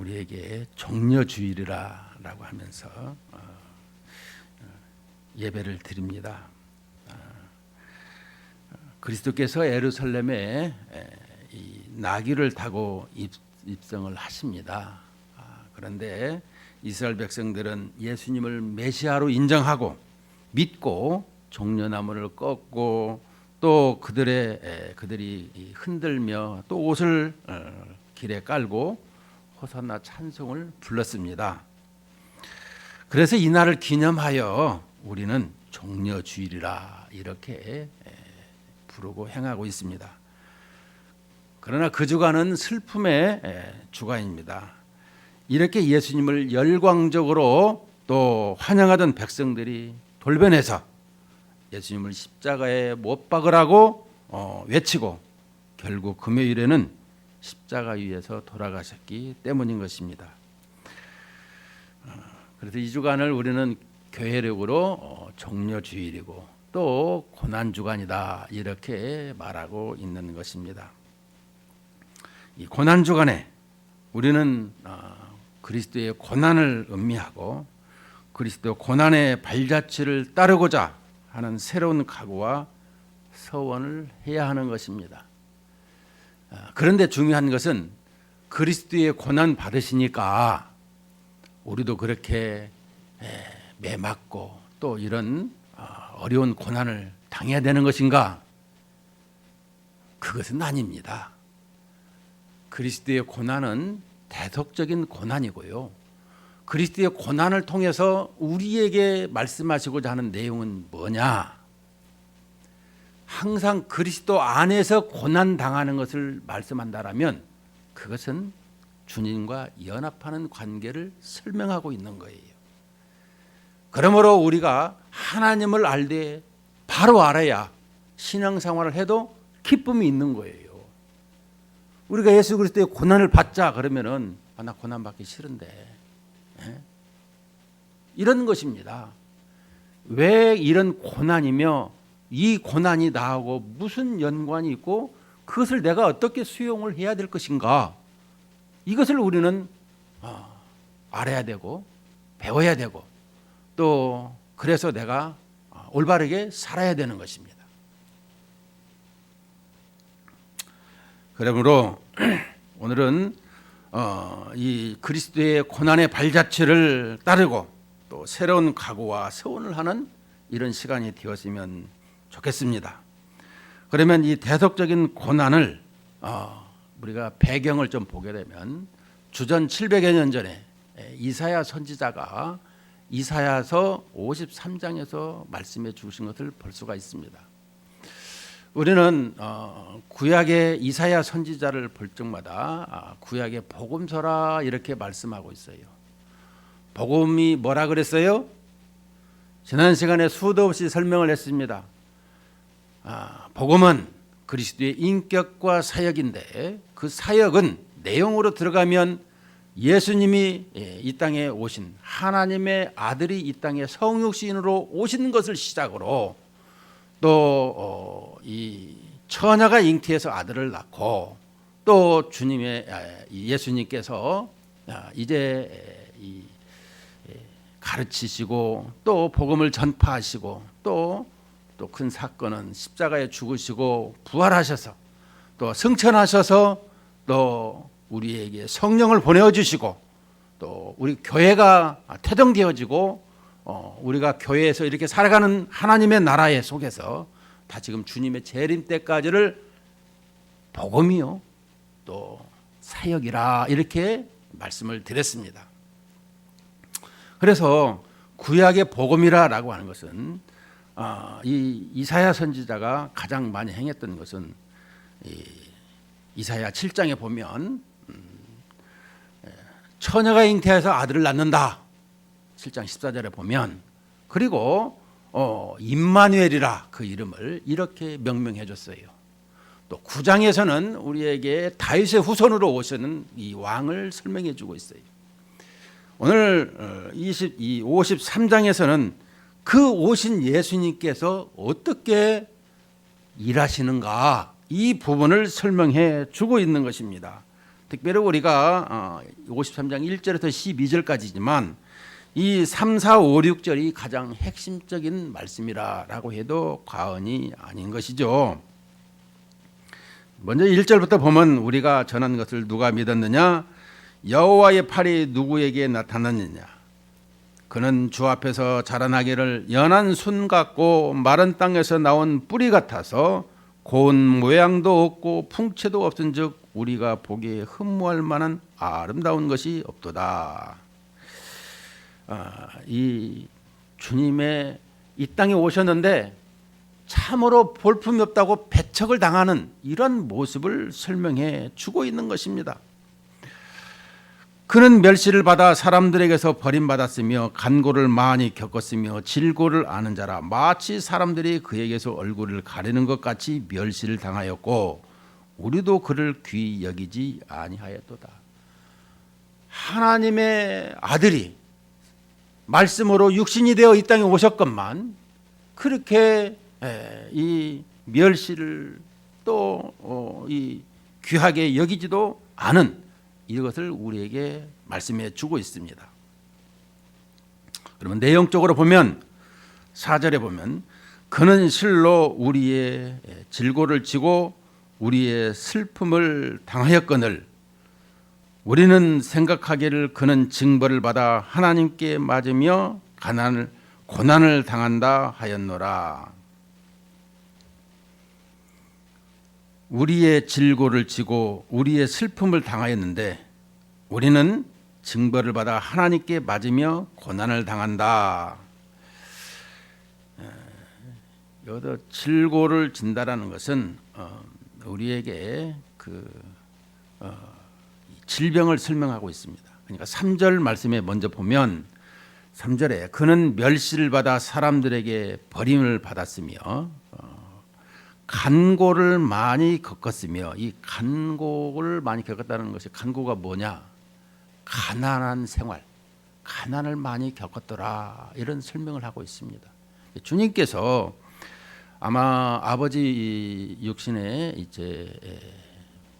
우리에게 종려주일이라고 하면서 예배를 드립니다. 그리스도께서 예루살렘에 이 나귀를 타고 입성을 하십니다. 그런데 이스라엘 백성들은 예수님을 메시아로 인정하고 믿고 종려나무를 꺾고 또 그들이 흔들며 또 옷을 길에 깔고 호산나 찬송을 불렀습니다. 그래서 이 날을 기념하여 우리는 종려주일이라 이렇게 부르고 행하고 있습니다. 그러나 그 주간은 슬픔의 주간입니다. 이렇게 예수님을 열광적으로 또 환영하던 백성들이 돌변해서 예수님을 십자가에 못 박으라고 외치고 결국 금요일에는 십자가 위에서 돌아가셨기 때문인 것입니다. 그래서 이 주간을 우리는 교회력으로 종려주일이고 또 고난주간이다 이렇게 말하고 있는 것입니다. 이 고난주간에 우리는 그리스도의 고난을 음미하고 그리스도 고난의 발자취를 따르고자 하는 새로운 각오와 서원을 해야 하는 것입니다. 그런데 중요한 것은 그리스도의 고난 받으시니까 우리도 그렇게 매맞고 또 이런 어려운 고난을 당해야 되는 것인가? 그것은 아닙니다. 그리스도의 고난은 대속적인 고난이고요. 그리스도의 고난을 통해서 우리에게 말씀하시고자 하는 내용은 뭐냐? 항상 그리스도 안에서 고난 당하는 것을 말씀한다라면 그것은 주님과 연합하는 관계를 설명하고 있는 거예요. 그러므로 우리가 하나님을 알되 바로 알아야 신앙생활을 해도 기쁨이 있는 거예요. 우리가 예수 그리스도의 고난을 받자 그러면은 나 고난 받기 싫은데 이런 것입니다. 왜 이런 고난이며 이 고난이 나하고 무슨 연관이 있고 그것을 내가 어떻게 수용을 해야 될 것인가? 이것을 우리는 알아야 되고 배워야 되고 또 그래서 내가 올바르게 살아야 되는 것입니다. 그러므로 오늘은 이 그리스도의 고난의 발자취를 따르고 또 새로운 각오와 서원을 하는 이런 시간이 되었으면 좋겠습니다. 그러면 이 대속적인 고난을 우리가 배경을 좀 보게 되면 주전 700여 년 전에 이사야 선지자가 이사야서 53장에서 말씀해 주신 것을 볼 수가 있습니다. 우리는 구약의 이사야 선지자를 볼 적마다 구약의 복음서라 이렇게 말씀하고 있어요. 복음이 뭐라 그랬어요? 지난 시간에 수도 없이 설명을 했습니다. 복음은 그리스도의 인격과 사역인데 그 사역은 내용으로 들어가면 예수님이 이 땅에 오신 하나님의 아들이 이 땅에 성육신으로 오신 것을 시작으로 또 이 처녀가 잉태해서 아들을 낳고 또 주님의 예수님께서 이제 이 가르치시고 또 복음을 전파하시고 또 큰 사건은 십자가에 죽으시고 부활하셔서 또 승천하셔서 또 우리에게 성령을 보내주시고 또 우리 교회가 태동되어지고 우리가 교회에서 이렇게 살아가는 하나님의 나라의 속에서 다 지금 주님의 재림 때까지를 복음이요 또 사역이라 이렇게 말씀을 드렸습니다. 그래서 구약의 복음이라고 하는 것은 이 이사야 선지자가 가장 많이 행했던 것은 이사야 7장에 보면 처녀가 잉태해서 아들을 낳는다 7장 14절에 보면 그리고 임마누엘이라 그 이름을 이렇게 명명해 줬어요. 또 9장에서는 우리에게 다윗의 후손으로 오시는 이 왕을 설명해 주고 있어요. 오늘 53장에서는 그 오신 예수님께서 어떻게 일하시는가 이 부분을 설명해 주고 있는 것입니다. 특별히 우리가 53장 1절에서 12절까지지만 이 3, 4, 5, 6절이 가장 핵심적인 말씀이라고 해도 과언이 아닌 것이죠. 먼저 1절부터 보면 우리가 전한 것을 누가 믿었느냐? 여호와의 팔이 누구에게 나타났느냐? 그는 주 앞에서 자라나기를 연한 순 같고 마른 땅에서 나온 뿌리 같아서 고운 모양도 없고 풍채도 없은즉 우리가 보기에 흠모할 만한 아름다운 것이 없도다. 이 주님의 이 땅에 오셨는데 참으로 볼품이 없다고 배척을 당하는 이런 모습을 설명해 주고 있는 것입니다. 그는 멸시를 받아 사람들에게서 버림받았으며 간고를 많이 겪었으며 질고를 아는 자라 마치 사람들이 그에게서 얼굴을 가리는 것 같이 멸시를 당하였고 우리도 그를 귀히 여기지 아니하였도다. 하나님의 아들이 말씀으로 육신이 되어 이 땅에 오셨건만 그렇게 이 멸시를 또 이 귀하게 여기지도 않은 이것을 우리에게 말씀해 주고 있습니다. 그러면 내용적으로 보면 4절에 보면 그는 실로 우리의 질고를 지고 우리의 슬픔을 당하였거늘 우리는 생각하기를 그는 징벌을 받아 하나님께 맞으며 고난을 당한다 하였노라. 우리의 질고를 지고 우리의 슬픔을 당하였는데 우리는 징벌을 받아 하나님께 맞으며 고난을 당한다. 여기서 질고를 진다라는 것은 우리에게 질병을 설명하고 있습니다. 그러니까 3절 말씀에 먼저 보면 3절에 그는 멸시를 받아 사람들에게 버림을 받았으며 간고를 많이 겪었으며 이 간고를 많이 겪었다는 것이 간고가 뭐냐? 가난한 생활, 가난을 많이 겪었더라 이런 설명을 하고 있습니다. 주님께서 아마 아버지 육신의 이제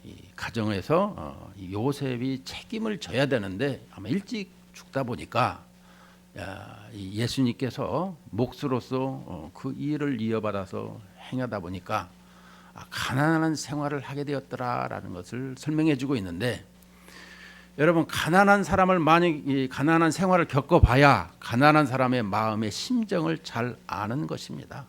이 가정에서 요셉이 책임을 져야 되는데 아마 일찍 죽다 보니까 예수님께서 몫으로서 그 일을 이어받아서 행하다 보니까 가난한 생활을 하게 되었더라라는 것을 설명해주고 있는데 여러분 가난한 사람을 많이 가난한 생활을 겪어봐야 가난한 사람의 마음의 심정을 잘 아는 것입니다.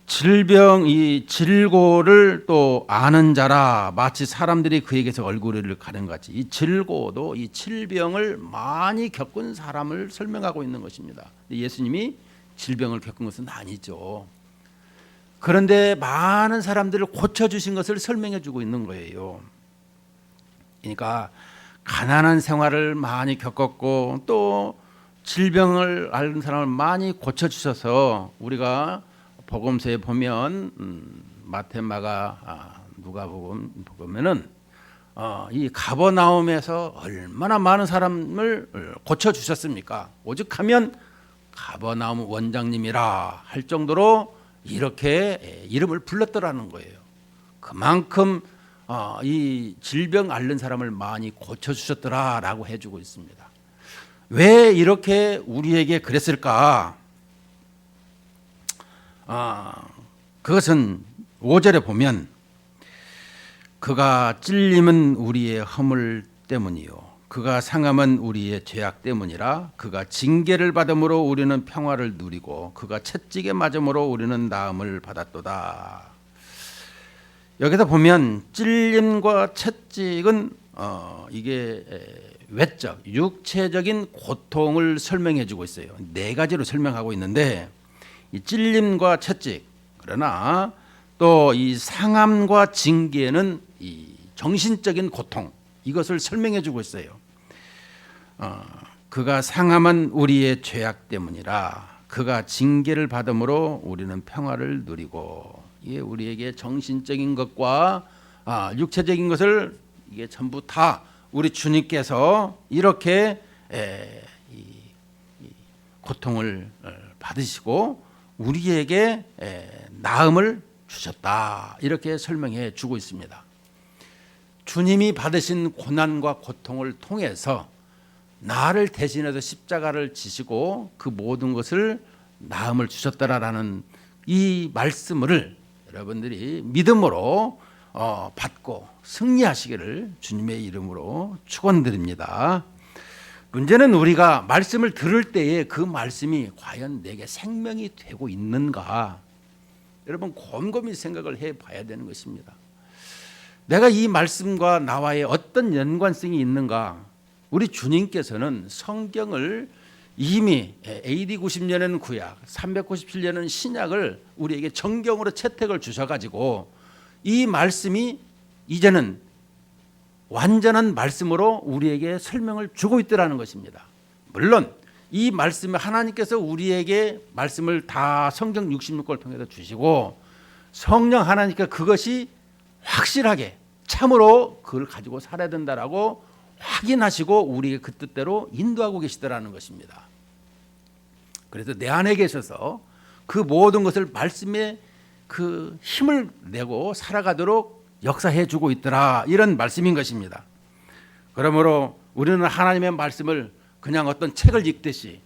질병 이 질고를 또 아는 자라 마치 사람들이 그에게서 얼굴을 가는 것 같이 이 질고도 이 질병을 많이 겪은 사람을 설명하고 있는 것입니다. 예수님이 질병을 겪은 것은 아니죠. 그런데 많은 사람들을 고쳐주신 것을 설명해 주고 있는 거예요. 그러니까 가난한 생활을 많이 겪었고 또 질병을 앓는 사람을 많이 고쳐주셔서 우리가 복음서에 보면 마태, 마가, 누가복음 보면은 이 가버나움에서 얼마나 많은 사람을 고쳐주셨습니까? 오죽하면 가버나움 원장님이라 할 정도로 이렇게 이름을 불렀더라는 거예요. 그만큼 이 질병 앓는 사람을 많이 고쳐주셨더라라고 해주고 있습니다. 왜 이렇게 우리에게 그랬을까? 그것은 5절에 보면 그가 찔림은 우리의 허물 때문이요 그가 상함은 우리의 죄악 때문이라 그가 징계를 받음으로 우리는 평화를 누리고 그가 채찍에 맞음으로 우리는 나음을 받았도다. 여기서 보면 찔림과 채찍은 이게 외적 육체적인 고통을 설명해 주고 있어요. 네 가지로 설명하고 있는데 이 찔림과 채찍 그러나 또 이 상함과 징계는 이 정신적인 고통 이것을 설명해 주고 있어요. 그가 상함은 우리의 죄악 때문이라 그가 징계를 받음으로 우리는 평화를 누리고 이게 우리에게 정신적인 것과 육체적인 것을 이게 전부 다 우리 주님께서 이렇게 이 고통을 받으시고 우리에게 나음을 주셨다 이렇게 설명해 주고 있습니다. 주님이 받으신 고난과 고통을 통해서 나를 대신해서 십자가를 지시고 그 모든 것을 나음을 주셨다라는 이 말씀을 여러분들이 믿음으로 받고 승리하시기를 주님의 이름으로 축원드립니다. 문제는 우리가 말씀을 들을 때에 그 말씀이 과연 내게 생명이 되고 있는가, 여러분 곰곰이 생각을 해봐야 되는 것입니다. 내가 이 말씀과 나와의 어떤 연관성이 있는가. 우리 주님께서는 성경을 이미 AD 90년에는 구약, 397년에는 신약을 우리에게 정경으로 채택을 주셔가지고 이 말씀이 이제는 완전한 말씀으로 우리에게 설명을 주고 있더라는 것입니다. 물론 이 말씀을 하나님께서 우리에게 말씀을 다 성경 66권을 통해서 주시고 성령 하나님께 그것이 확실하게 참으로 그걸 가지고 살아야 된다라고 확인하시고 우리에게 그 뜻대로 인도하고 계시더라는 것입니다. 그래서 내 안에 계셔서 그 모든 것을 말씀에 그 힘을 내고 살아가도록 역사해 주고 있더라, 이런 말씀인 것입니다. 그러므로 우리는 하나님의 말씀을 그냥 어떤 책을 읽듯이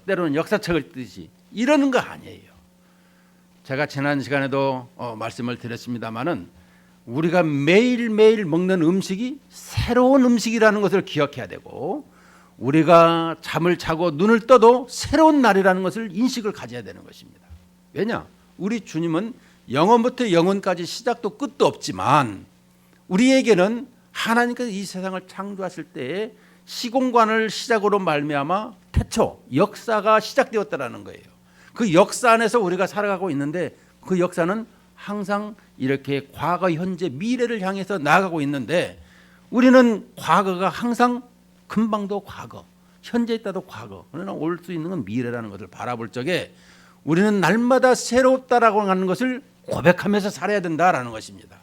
때로는 역사책을 읽듯이 이러는 거 아니에요. 제가 지난 시간에도 말씀을 드렸습니다마는 우리가 매일매일 먹는 음식이 새로운 음식이라는 것을 기억해야 되고 우리가 잠을 자고 눈을 떠도 새로운 날이라는 것을 인식을 가져야 되는 것입니다. 왜냐? 우리 주님은 영원부터 영원까지 시작도 끝도 없지만 우리에게는 하나님께서 이 세상을 창조하실 때에 시공간을 시작으로 말미암아 태초 역사가 시작되었다라는 거예요. 그 역사 안에서 우리가 살아가고 있는데 그 역사는 항상 이렇게 과거, 현재, 미래를 향해서 나아가고 있는데 우리는 과거가 항상 금방도 과거, 현재 있다도 과거, 그러나 올 수 있는 건 미래라는 것을 바라볼 적에 우리는 날마다 새롭다라고 하는 것을 고백하면서 살아야 된다라는 것입니다.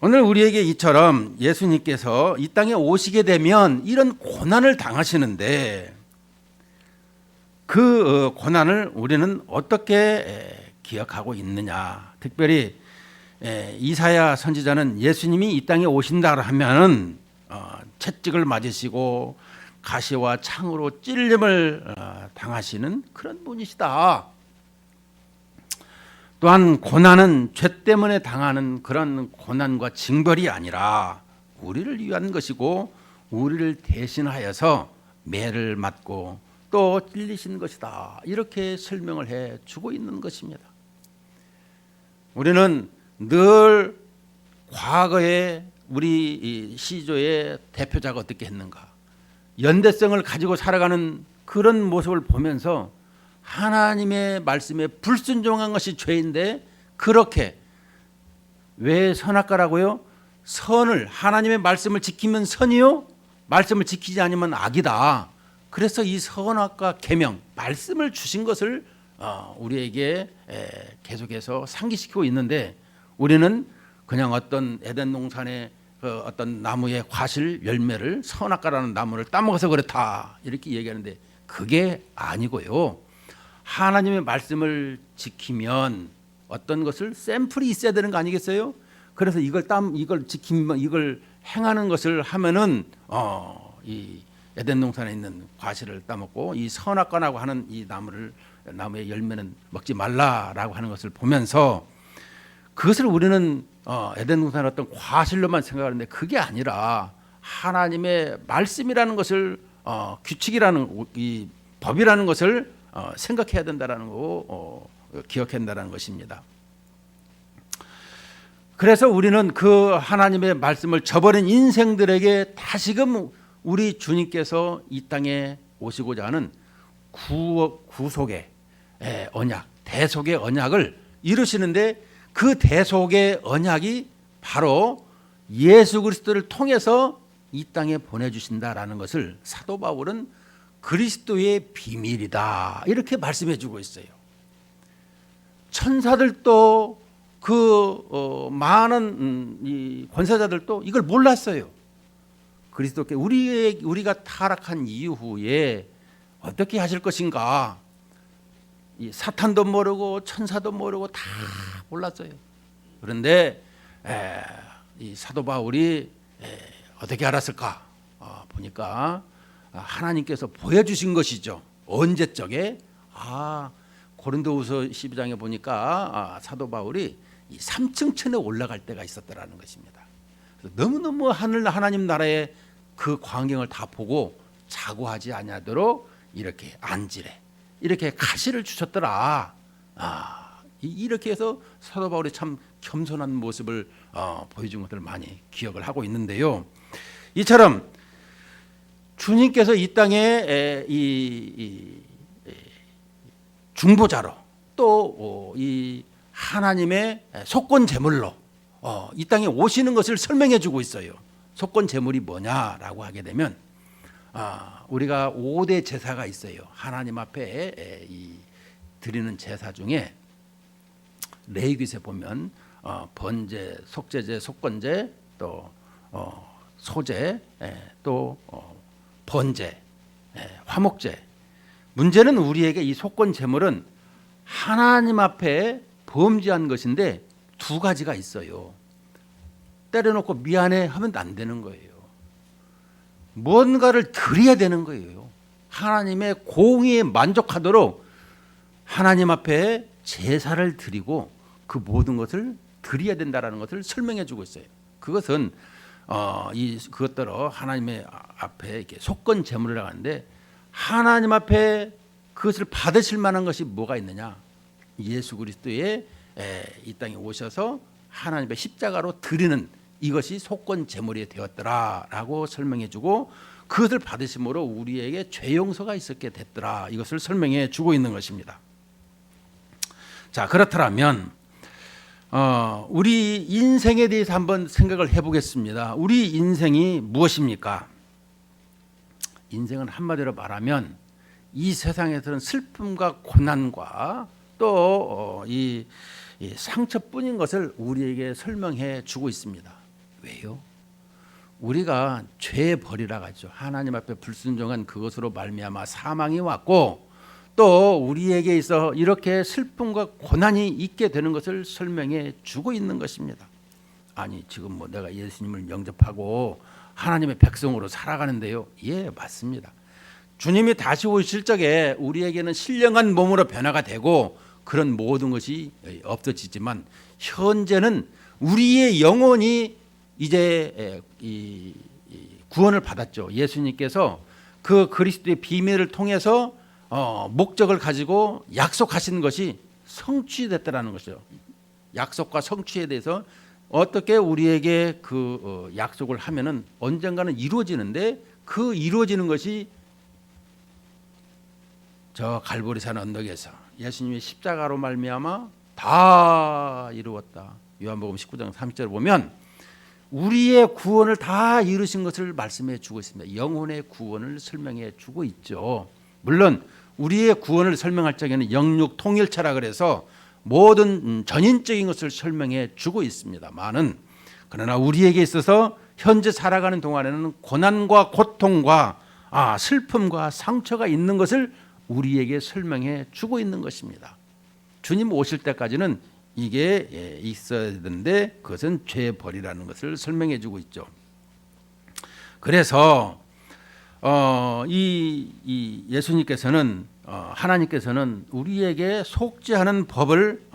오늘 우리에게 이처럼 예수님께서 이 땅에 오시게 되면 이런 고난을 당하시는데 그 고난을 우리는 어떻게 기억하고 있느냐. 특별히 이사야 선지자는 예수님이 이 땅에 오신다 하면은 채찍을 맞으시고 가시와 창으로 찔림을 당하시는 그런 분이시다. 또한 고난은 죄 때문에 당하는 그런 고난과 징벌이 아니라 우리를 위한 것이고 우리를 대신하여서 매를 맞고 또 찔리신 것이다. 이렇게 설명을 해주고 있는 것입니다. 우리는 늘 과거에 우리 이 시조의 대표자가 어떻게 했는가, 연대성을 가지고 살아가는 그런 모습을 보면서 하나님의 말씀에 불순종한 것이 죄인데 그렇게 왜 선악과라고요? 선을 하나님의 말씀을 지키면 선이요, 말씀을 지키지 않으면 악이다. 그래서 이 선악과 계명 말씀을 주신 것을 우리에게 계속해서 상기시키고 있는데 우리는 그냥 어떤 에덴 동산의 어떤 나무의 과실 열매를 선악과라는 나무를 따먹어서 그렇다 이렇게 얘기하는데 그게 아니고요. 하나님의 말씀을 지키면 어떤 것을 샘플이 있어야 되는 거 아니겠어요? 그래서 이걸 지키면 이걸 행하는 것을 하면은 이 에덴 동산에 있는 과실을 따먹고 이 선악과라고 하는 이 나무의 열매는 먹지 말라라고 하는 것을 보면서 그것을 우리는 에덴 동산의 어떤 과실로만 생각하는데 그게 아니라 하나님의 말씀이라는 것을 규칙이라는 이 법이라는 것을 생각해야 된다라는 거 기억해야 된다는 것입니다. 그래서 우리는 그 하나님의 말씀을 저버린 인생들에게 다시금 우리 주님께서 이 땅에 오시고자 하는 구속의 언약, 대속의 언약을 이루시는데 그 대속의 언약이 바로 예수 그리스도를 통해서 이 땅에 보내주신다라는 것을 사도 바울은 그리스도의 비밀이다 이렇게 말씀해 주고 있어요. 천사들도 그 많은 이 권세자들도 이걸 몰랐어요. 그리스도께 우리가 타락한 이후에 어떻게 하실 것인가, 이 사탄도 모르고 천사도 모르고 다 몰랐어요. 그런데 이 사도 바울이 어떻게 알았을까? 보니까 하나님께서 보여주신 것이죠. 언제적에 고린도후서 12장에 보니까 사도 바울이 이 3층 천에 올라갈 때가 있었더라는 것입니다. 너무너무 하나님 나라의 그 광경을 다 보고 자고하지 아니하도록 이렇게 안지래 이렇게 가시를 주셨더라. 이렇게 해서 사도 바울이 참 겸손한 모습을 보여준 것들을 많이 기억을 하고 있는데요. 이처럼 주님께서 이 땅에 이 중보자로 또 이 하나님의 속건 제물로 이 땅에 오시는 것을 설명해 주고 있어요. 속건 제물이 뭐냐라고 하게 되면 우리가 5대 제사가 있어요. 하나님 앞에 드리는 제사 중에 레위기에 보면 번제, 속죄제, 속건제, 또 소제, 또 번제, 화목제. 문제는 우리에게 이 속건 제물은 하나님 앞에 범죄한 것인데 두 가지가 있어요. 때려놓고 미안해 하면 안 되는 거예요. 뭔가를 드려야 되는 거예요. 하나님의 공의에 만족하도록 하나님 앞에 제사를 드리고 그 모든 것을 드려야 된다라는 것을 설명해 주고 있어요. 그것은 그것대로 하나님의 앞에 이렇게 속건 제물이라고 하는데 하나님 앞에 그것을 받으실 만한 것이 뭐가 있느냐? 예수 그리스도의 이 땅에 오셔서 하나님의 십자가로 드리는 이것이 속건 제물이 되었더라라고 설명해 주고 그것을 받으심으로 우리에게 죄 용서가 있었게 됐더라. 이것을 설명해 주고 있는 것입니다. 자, 그렇다면 우리 인생에 대해서 한번 생각을 해보겠습니다. 우리 인생이 무엇입니까? 인생은 한마디로 말하면 이 세상에서는 슬픔과 고난과 또 이 상처뿐인 것을 우리에게 설명해 주고 있습니다. 왜요? 우리가 죄의 벌이라 하죠. 하나님 앞에 불순종한 그것으로 말미암아 사망이 왔고 또 우리에게 있어 이렇게 슬픔과 고난이 있게 되는 것을 설명해 주고 있는 것입니다. 아니 지금 뭐 내가 예수님을 영접하고 하나님의 백성으로 살아가는데요. 예, 맞습니다. 주님이 다시 오실 적에 우리에게는 신령한 몸으로 변화가 되고 그런 모든 것이 없어지지만 현재는 우리의 영혼이 이제 이 구원을 받았죠. 예수님께서 그 그리스도의 비밀을 통해서 목적을 가지고 약속하신 것이 성취됐다라는 것이죠. 약속과 성취에 대해서 어떻게 우리에게 그 약속을 하면은 언젠가는 이루어지는데 그 이루어지는 것이 저 갈보리산 언덕에서 예수님의 십자가로 말미암아 다 이루었다. 요한복음 19장 30절을 보면 우리의 구원을 다 이루신 것을 말씀해 주고 있습니다. 영혼의 구원을 설명해 주고 있죠. 물론 우리의 구원을 설명할 적에는 영육 통일체라 그래서 모든 전인적인 것을 설명해 주고 있습니다만은 그러나 우리에게 있어서 현재 살아가는 동안에는 고난과 고통과 슬픔과 상처가 있는 것을 우리에게 설명해 주고 있는 것입니다. 주님 오실 때까지는 이게 있어야 되는데 그것은 죄의 벌이라는 것을 설명해 주고 있죠. 그래서 이 예수님께서는 하나님께서는 우리에게 속죄하는 법을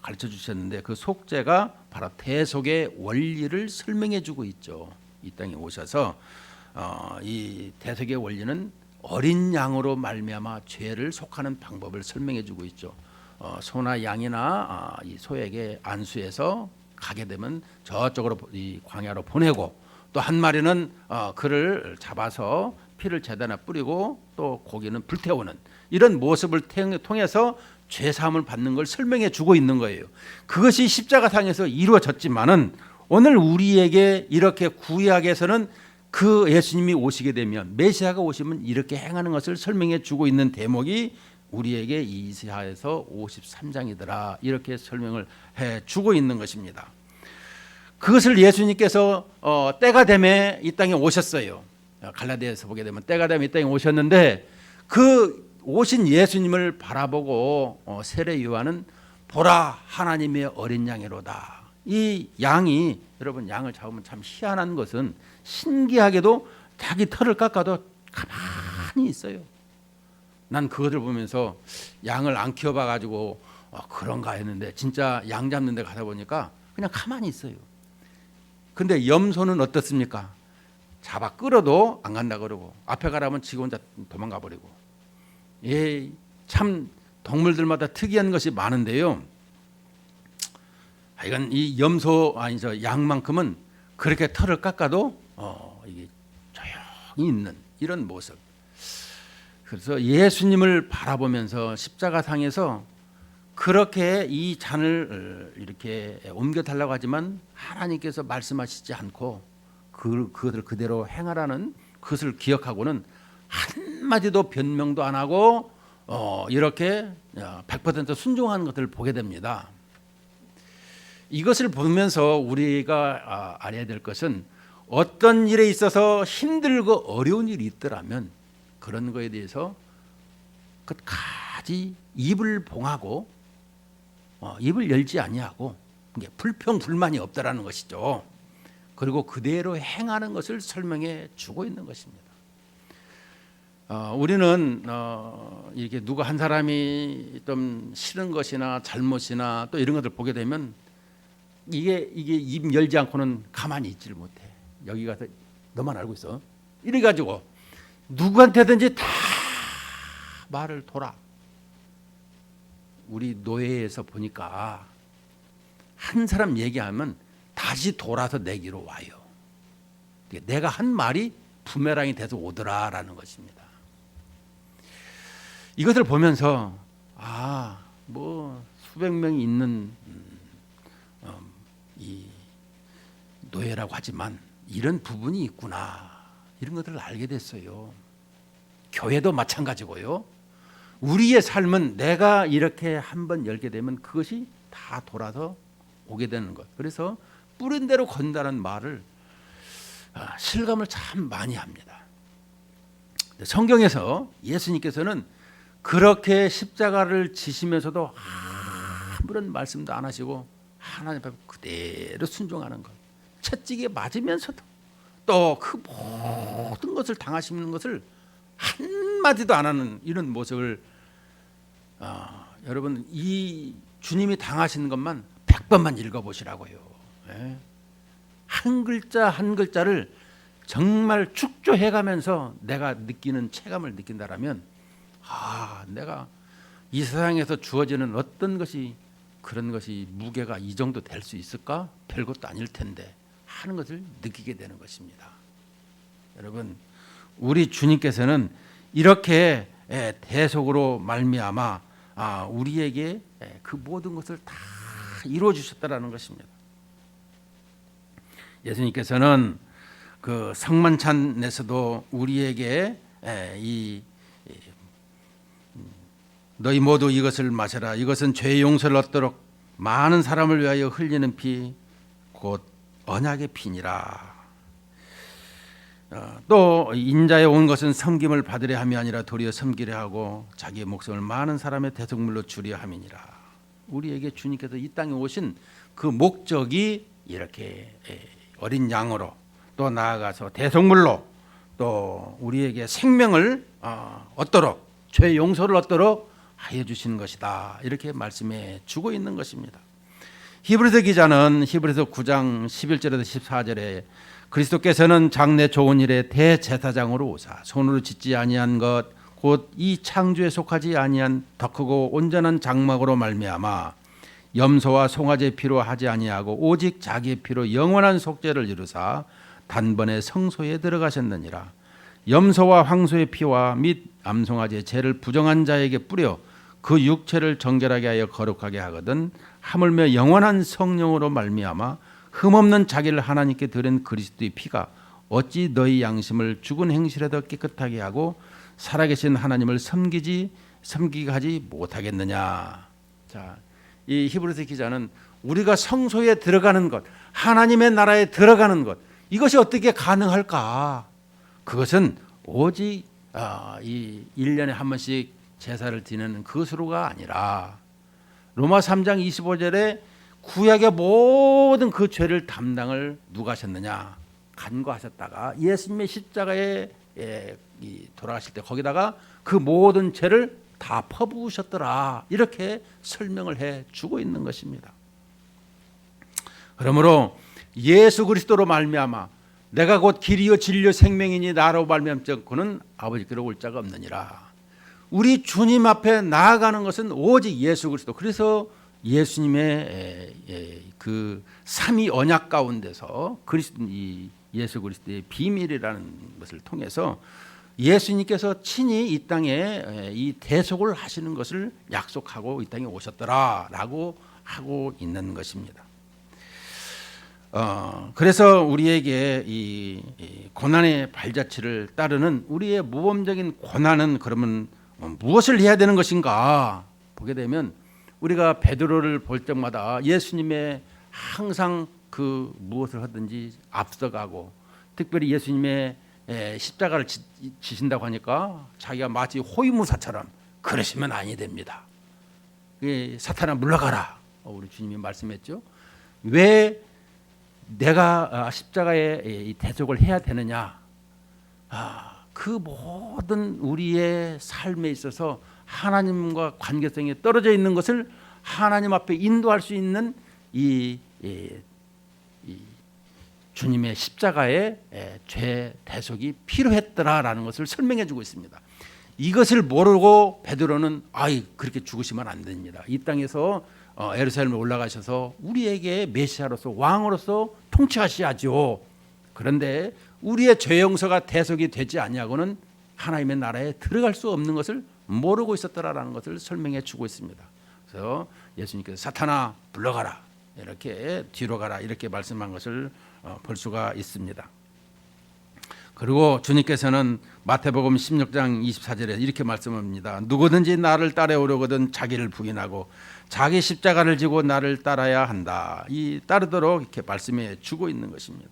가르쳐 주셨는데 그 속죄가 바로 대속의 원리를 설명해 주고 있죠. 이 땅에 오셔서 이 대속의 원리는 어린 양으로 말미암아 죄를 속하는 방법을 설명해 주고 있죠. 소나 양이나 이 소에게 안수해서 가게 되면 저쪽으로 이 광야로 보내고 또 한 마리는 그를 잡아서 피를 제단에 뿌리고 또 고기는 불태우는 이런 모습을 통해서 죄사함을 받는 걸 설명해 주고 있는 거예요. 그것이 십자가상에서 이루어졌지만은 오늘 우리에게 이렇게 구약에서는 그 예수님이 오시게 되면 메시아가 오시면 이렇게 행하는 것을 설명해 주고 있는 대목이 우리에게 이사야서 53장이더라 이렇게 설명을 해 주고 있는 것입니다. 그것을 예수님께서 때가 되매 이 땅에 오셨어요. 갈라디아에서 보게 되면 때가 되면 이 땅에 오셨는데 그 오신 예수님을 바라보고 세례 요한은 보라 하나님의 어린 양이로다 이 양이 여러분 양을 잡으면 참 희한한 것은 신기하게도 자기 털을 깎아도 가만히 있어요. 난 그것을 보면서 양을 안 키워봐 가지고 그런가 했는데 진짜 양 잡는 데 가다 보니까 그냥 가만히 있어요. 근데 염소는 어떻습니까? 잡아 끌어도 안 간다 그러고 앞에 가라면 지 혼자 도망가 버리고. 예, 참 동물들마다 특이한 것이 많은데요. 이건 이 염소 아니죠 양만큼은 그렇게 털을 깎아도 이게 조용히 있는 이런 모습. 그래서 예수님을 바라보면서 십자가상에서 그렇게 이 잔을 이렇게 옮겨 달라고 하지만 하나님께서 말씀하시지 않고 그것을 그대로 행하라는 그것을 기억하고는 한마디도 변명도 안 하고 이렇게 100% 순종하는 것을 보게 됩니다. 이것을 보면서 우리가 알아야 될 것은 어떤 일에 있어서 힘들고 어려운 일이 있더라면 그런 거에 대해서 끝까지 입을 봉하고 입을 열지 아니하고 불평 불만이 없다라는 것이죠. 그리고 그대로 행하는 것을 설명해 주고 있는 것입니다. 우리는 이렇게 누가 한 사람이 좀 싫은 것이나 잘못이나 또 이런 것들 보게 되면 이게 입 열지 않고는 가만히 있지를 못해. 여기 가서 너만 알고 있어. 이래 가지고 누구한테든지 다 말을 돌아. 우리 노예에서 보니까 한 사람 얘기하면 다시 돌아서 내기로 와요. 내가 한 말이 부메랑이 돼서 오더라라는 것입니다. 이것을 보면서 뭐 수백 명이 있는 이 노예라고 하지만 이런 부분이 있구나 이런 것들을 알게 됐어요. 교회도 마찬가지고요. 우리의 삶은 내가 이렇게 한번 열게 되면 그것이 다 돌아서 오게 되는 것. 그래서 뿌린 대로 건다는 말을 실감을 참 많이 합니다. 성경에서 예수님께서는 그렇게 십자가를 지시면서도 아무런 말씀도 안 하시고 하나님 앞에 그대로 순종하는 것. 채찍에 맞으면서도 또 그 모든 것을 당하시는 것을 한마디도 안 하는 이런 모습을 여러분 이 주님이 당하시는 것만 100번만 읽어보시라고요. 예? 한 글자 한 글자를 정말 축조해가면서 내가 느끼는 체감을 느낀다라면 내가 이 세상에서 주어지는 어떤 것이 그런 것이 무게가 이 정도 될 수 있을까? 별것도 아닐 텐데 하는 것을 느끼게 되는 것입니다. 여러분 우리 주님께서는 이렇게 대속으로 말미암아 우리에게 그 모든 것을 다 이루어 주셨다라는 것입니다. 예수님께서는 그 성만찬에서도 우리에게 너희 모두 이것을 마셔라. 이것은 죄의 용서를 얻도록 많은 사람을 위하여 흘리는 피 곧 언약의 피니라. 또 인자에 온 것은 섬김을 받으려 함이 아니라 도리어 섬기려 하고 자기의 목숨을 많은 사람의 대속물로 주려 함이니라. 우리에게 주님께서 이 땅에 오신 그 목적이 이렇게 어린 양으로 또 나아가서 대속물로 또 우리에게 생명을 얻도록 죄의 용서를 얻도록 하여 주시는 것이다. 이렇게 말씀해 주고 있는 것입니다. 히브리서 기자는 히브리서 9장 11절에서 14절에 그리스도께서는 장래 좋은 일에 대제사장으로 오사 손으로 짓지 아니한 것 곧 이 창조에 속하지 아니한 더 크고 온전한 장막으로 말미암아 염소와 송아지의 피로 하지 아니하고 오직 자기의 피로 영원한 속죄를 이루사 단번에 성소에 들어가셨느니라. 염소와 황소의 피와 및 암송아지의 죄를 부정한 자에게 뿌려 그 육체를 정결하게 하여 거룩하게 하거든 하물며 영원한 성령으로 말미암아 흠없는 자기를 하나님께 드린 그리스도의 피가 어찌 너희 양심을 죽은 행실에도 깨끗하게 하고 살아계신 하나님을 섬기게 하지 못하겠느냐. 자, 이 히브리서 기자는 우리가 성소에 들어가는 것, 하나님의 나라에 들어가는 것, 이것이 어떻게 가능할까? 그것은 오직 이 1년에 한 번씩 제사를 드리는 그것으로가 아니라 로마 3장 25절에 구약의 모든 그 죄를 담당을 누가 하셨느냐? 간과하셨다가 예수님의 십자가에 돌아가실 때 거기다가 그 모든 죄를 다 퍼부으셨더라. 이렇게 설명을 해 주고 있는 것입니다. 그러므로 예수 그리스도로 말미암아 내가 곧 길이요 진리요 생명이니 나로 말미암자고는 아버지께로 올 자가 없느니라. 우리 주님 앞에 나아가는 것은 오직 예수 그리스도. 그래서 예수님의 그 삼위 언약 가운데서 예수 그리스도의 비밀이라는 것을 통해서 예수님께서 친히 이 땅에 이 대속을 하시는 것을 약속하고 이 땅에 오셨더라라고 하고 있는 것입니다. 그래서 우리에게 이 고난의 발자취를 따르는 우리의 모범적인 고난은 그러면 무엇을 해야 되는 것인가 보게 되면 우리가 베드로를 볼 때마다 예수님의 항상 그 무엇을 하든지 앞서가고 특별히 예수님의 십자가를 지신다고 하니까 자기가 마치 호위무사처럼 그러시면 아니 됩니다. 사탄아 물러가라 우리 주님이 말씀했죠. 왜 내가 십자가의 대속을 해야 되느냐? 그 모든 우리의 삶에 있어서 하나님과 관계성이 떨어져 있는 것을 하나님 앞에 인도할 수 있는 이 주님의 십자가의 죄 대속이 필요했더라라는 것을 설명해 주고 있습니다. 이것을 모르고 베드로는 그렇게 죽으시면 안 됩니다. 이 땅에서 예루살렘에 올라가셔서 우리에게 메시아로서 왕으로서 통치하셔야죠. 그런데 우리의 죄 용서가 대속이 되지 아니하고는 하나님의 나라에 들어갈 수 없는 것을 모르고 있었더라라는 것을 설명해 주고 있습니다. 그래서 예수님께서 사탄아 물러가라 이렇게 뒤로 가라 이렇게 말씀한 것을 볼 수가 있습니다. 그리고 주님께서는 마태복음 16장 24절에 이렇게 말씀합니다. 누구든지 나를 따라오려거든 자기를 부인하고 자기 십자가를 지고 나를 따라야 한다. 이 따르도록 이렇게 말씀해 주고 있는 것입니다.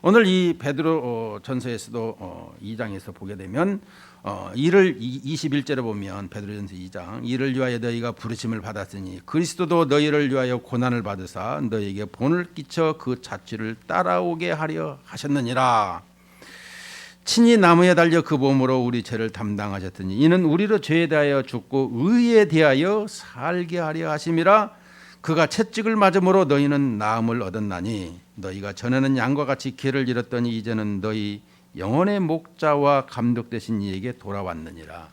오늘 이 베드로 전서에서도 2장에서 보게 되면 이를 21절에 보면 베드로전서 2장 이를 위하여 너희가 부르심을 받았으니 그리스도도 너희를 위하여 고난을 받으사 너희에게 본을 끼쳐 그 자취를 따라오게 하려 하셨느니라. 친히 나무에 달려 그 몸으로 우리 죄를 담당하셨더니 이는 우리로 죄에 대하여 죽고 의에 대하여 살게 하려 하심이라. 그가 채찍을 맞음으로 너희는 나음을 얻었나니 너희가 전에는 양과 같이 길을 잃었더니 이제는 너희 영혼의 목자와 감독 되신 이에게 돌아왔느니라.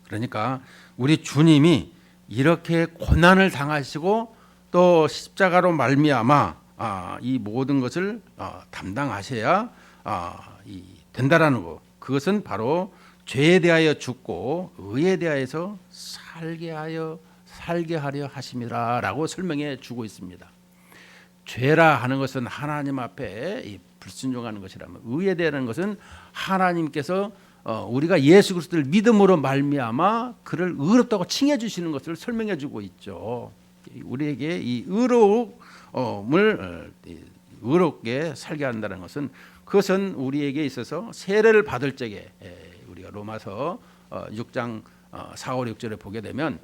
그러니까 우리 주님이 이렇게 고난을 당하시고 또 십자가로 말미암아 이 모든 것을 담당하셔야 된다라는 것. 그것은 바로 죄에 대하여 죽고 의에 대하여서 살게 하려 하심이라라고 설명해 주고 있습니다. 죄라 하는 것은 하나님 앞에 불순종하는 것이라면 의에 대한 것은 하나님께서 우리가 예수 그리스도를 믿음으로 말미암아 그를 의롭다고 칭해 주시는 것을 설명해 주고 있죠. 우리에게 이 의로움을 의롭게 살게 한다는 것은 그것은 우리에게 있어서 세례를 받을 적에 우리가 로마서 6장 4, 5, 6절에 보게 되면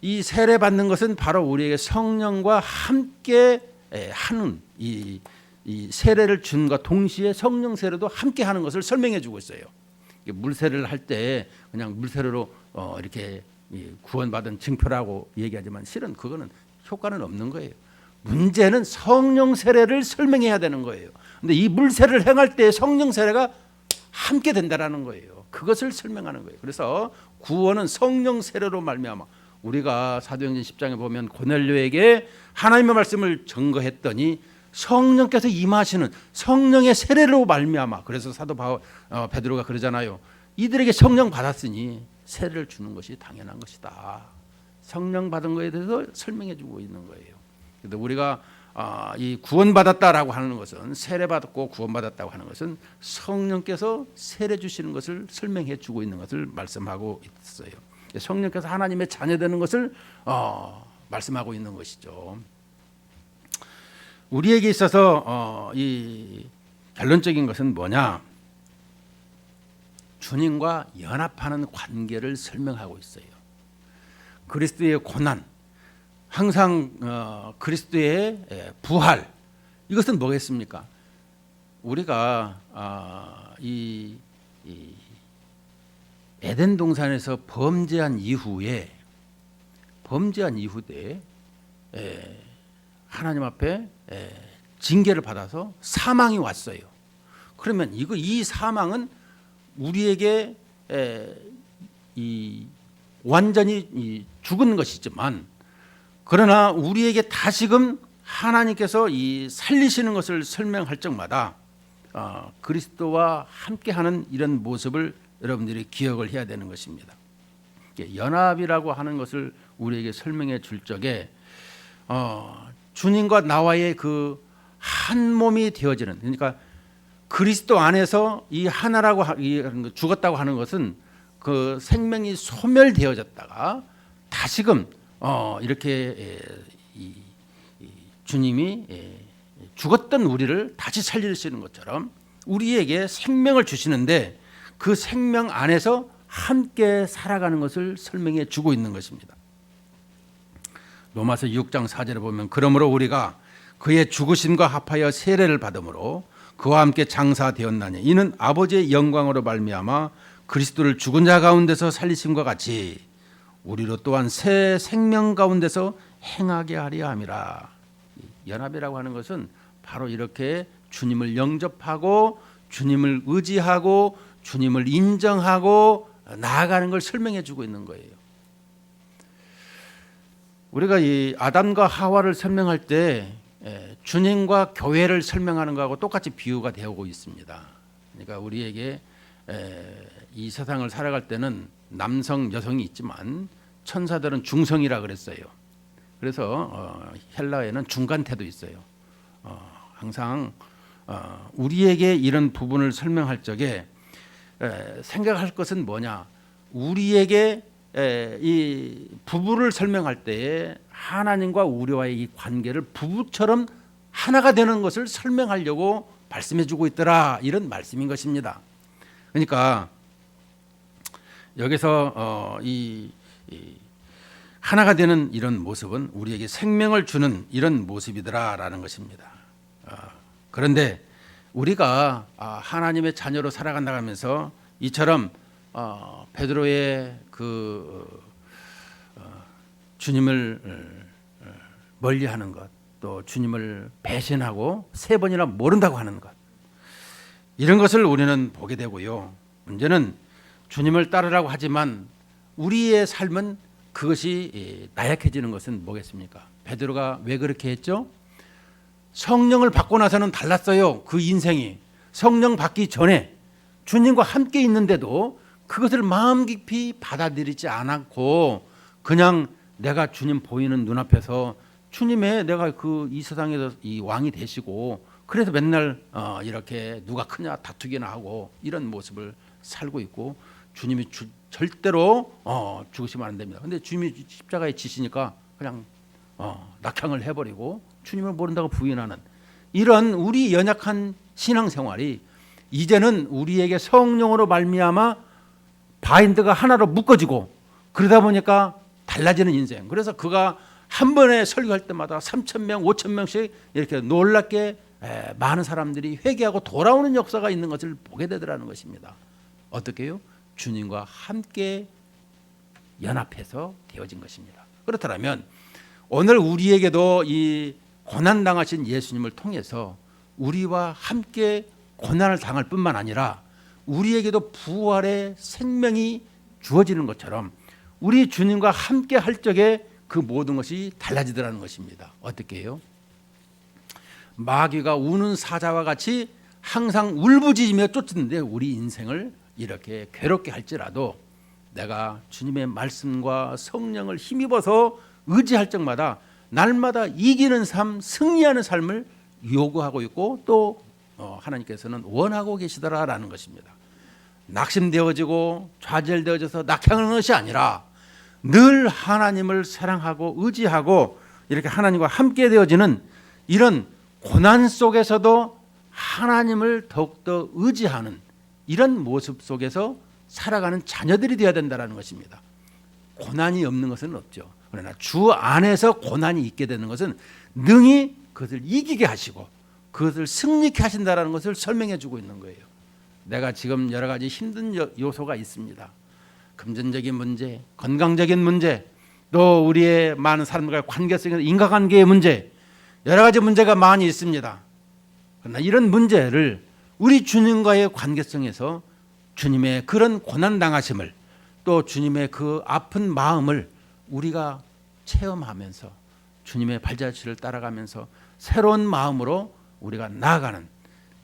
이 세례 받는 것은 바로 우리에게 성령과 함께 하는 이 세례를 준과 동시에 성령 세례도 함께 하는 것을 설명해 주고 있어요. 물세례를 할 때 그냥 물세례로 이렇게 구원받은 증표라고 얘기하지만 실은 그거는 효과는 없는 거예요. 문제는 성령 세례를 설명해야 되는 거예요. 근데 이 물세례를 행할 때 성령 세례가 함께 된다라는 거예요. 그것을 설명하는 거예요. 그래서 구원은 성령 세례로 말미암아 우리가 사도행전 10장에 보면 고넬료에게 하나님의 말씀을 증거했더니 성령께서 임하시는 성령의 세례로 말미암아 그래서 사도 베드로가 그러잖아요. 이들에게 성령 받았으니 세례를 주는 것이 당연한 것이다. 성령 받은 것에 대해서 설명해 주고 있는 거예요. 그래서 우리가 이 구원받았다라고 하는 것은 세례받았고 구원받았다고 하는 것은 성령께서 세례 주시는 것을 설명해 주고 있는 것을 말씀하고 있어요. 성령께서 하나님의 자녀되는 것을 말씀하고 있는 것이죠. 우리에게 있어서 이 결론적인 것은 뭐냐? 주님과 연합하는 관계를 설명하고 있어요. 그리스도의 고난, 항상 그리스도의 부활, 이것은 뭐겠습니까? 우리가 이 에덴 동산에서 범죄한 이후에 하나님 앞에 징계를 받아서 사망이 왔어요. 그러면 이 사망은 우리에게 완전히 죽은 것이지만, 그러나 우리에게 다시금 하나님께서 이 살리시는 것을 설명할 적마다 그리스도와 함께하는 이런 모습을 여러분들이 기억을 해야 되는 것입니다. 연합이라고 하는 것을 우리에게 설명해 줄 적에 주님과 나와의 그 한 몸이 되어지는, 그러니까 그리스도 안에서 이 하나라고 죽었다고 하는 것은 그 생명이 소멸되어졌다가 다시금 이렇게 주님이 죽었던 우리를 다시 살리시는 것처럼 우리에게 생명을 주시는데, 그 생명 안에서 함께 살아가는 것을 설명해 주고 있는 것입니다. 로마서 6장 4절에 보면, 그러므로 우리가 그의 죽으심과 합하여 세례를 받음으로 그와 함께 장사되었나니 이는 아버지의 영광으로 말미암아 그리스도를 죽은 자 가운데서 살리심과 같이 우리로 또한 새 생명 가운데서 행하게 하려 함이라. 연합이라고 하는 것은 바로 이렇게 주님을 영접하고 주님을 의지하고 주님을 인정하고 나아가는 걸 설명해 주고 있는 거예요. 우리가 이 아담과 하와를 설명할 때 주님과 교회를 설명하는 것하고 똑같이 비유가 되고 있습니다. 그러니까 우리에게 이 세상을 살아갈 때는 남성, 여성이 있지만 천사들은 중성이라 그랬어요. 그래서 헬라어에는 중간태도 있어요. 항상 우리에게 이런 부분을 설명할 적에 생각할 것은 뭐냐? 우리에게 이 부부를 설명할 때에 하나님과 우리와의 이 관계를 부부처럼 하나가 되는 것을 설명하려고 말씀해주고 있더라, 이런 말씀인 것입니다. 그러니까 여기서 이 하나가 되는 이런 모습은 우리에게 생명을 주는 이런 모습이더라라는 것입니다. 그런데 우리가 하나님의 자녀로 살아간다면서 이처럼 베드로의 그 주님을 멀리하는 것, 또 주님을 배신하고 3번이나 모른다고 하는 것, 이런 것을 우리는 보게 되고요. 문제는 주님을 따르라고 하지만 우리의 삶은 그것이 나약해지는 것은 뭐겠습니까? 베드로가 왜 그렇게 했죠? 성령을 받고 나서는 달랐어요. 그 인생이 성령 받기 전에 주님과 함께 있는데도 그것을 마음 깊이 받아들이지 않았고, 그냥 내가 주님 보이는 눈앞에서 주님의 내가 이 세상에서 이 왕이 되시고, 그래서 맨날 이렇게 누가 크냐 다투기나 하고 이런 모습을 살고 있고, 주님이 절대로 죽으시면 안 됩니다. 근데 주님이 십자가에 지시니까 그냥 낙향을 해버리고 주님을 모른다고 부인하는 이런 우리 연약한 신앙생활이 이제는 우리에게 성령으로 말미암아 바인드가 하나로 묶어지고, 그러다 보니까 달라지는 인생. 그래서 그가 한 번에 설교할 때마다 3,000명, 5,000명씩 이렇게 놀랍게 많은 사람들이 회개하고 돌아오는 역사가 있는 것을 보게 되더라는 것입니다. 어떻게요? 주님과 함께 연합해서 되어진 것입니다. 그렇다면 오늘 우리에게도 이 고난당하신 예수님을 통해서 우리와 함께 고난을 당할 뿐만 아니라 우리에게도 부활의 생명이 주어지는 것처럼 우리 주님과 함께 할 적에 그 모든 것이 달라지더라는 것입니다. 어떻게 해요? 마귀가 우는 사자와 같이 항상 울부짖으며 쫓는데 우리 인생을 이렇게 괴롭게 할지라도 내가 주님의 말씀과 성령을 힘입어서 의지할 적마다 날마다 이기는 삶, 승리하는 삶을 요구하고 있고, 또 하나님께서는 원하고 계시더라라는 것입니다. 낙심되어지고 좌절되어져서 낙향하는 것이 아니라 늘 하나님을 사랑하고 의지하고 이렇게 하나님과 함께 되어지는 이런 고난 속에서도 하나님을 더욱더 의지하는 이런 모습 속에서 살아가는 자녀들이 되어야 된다는 것입니다. 고난이 없는 것은 없죠. 그러나 주 안에서 고난이 있게 되는 것은 능히 그것을 이기게 하시고 그것을 승리케 하신다라는 것을 설명해 주고 있는 거예요. 내가 지금 여러 가지 힘든 요소가 있습니다. 금전적인 문제, 건강적인 문제, 또 우리의 많은 사람들과의 관계성에서 인간관계의 문제, 여러 가지 문제가 많이 있습니다. 그러나 이런 문제를 우리 주님과의 관계성에서 주님의 그런 고난당하심을 또 주님의 그 아픈 마음을 우리가 체험하면서 주님의 발자취를 따라가면서 새로운 마음으로 우리가 나아가는,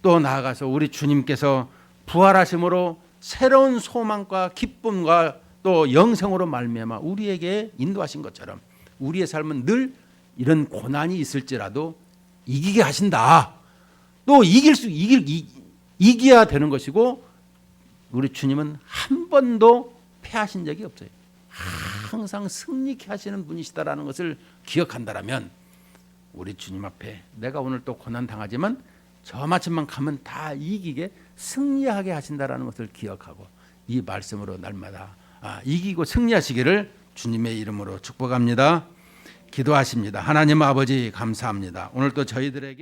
또 나아가서 우리 주님께서 부활하심으로 새로운 소망과 기쁨과 또 영생으로 말미암아 우리에게 인도하신 것처럼 우리의 삶은 늘 이런 고난이 있을지라도 이기게 하신다. 또 이겨야 되는 것이고 우리 주님은 한 번도 패하신 적이 없어요. 항상 승리케 하시는 분이시다라는 것을 기억한다라면 우리 주님 앞에 내가 오늘 또 고난 당하지만 저마침만 가면 다 이기게 승리하게 하신다라는 것을 기억하고 이 말씀으로 날마다 이기고 승리하시기를 주님의 이름으로 축복합니다. 기도하십니다. 하나님 아버지 감사합니다. 오늘 또 저희들에게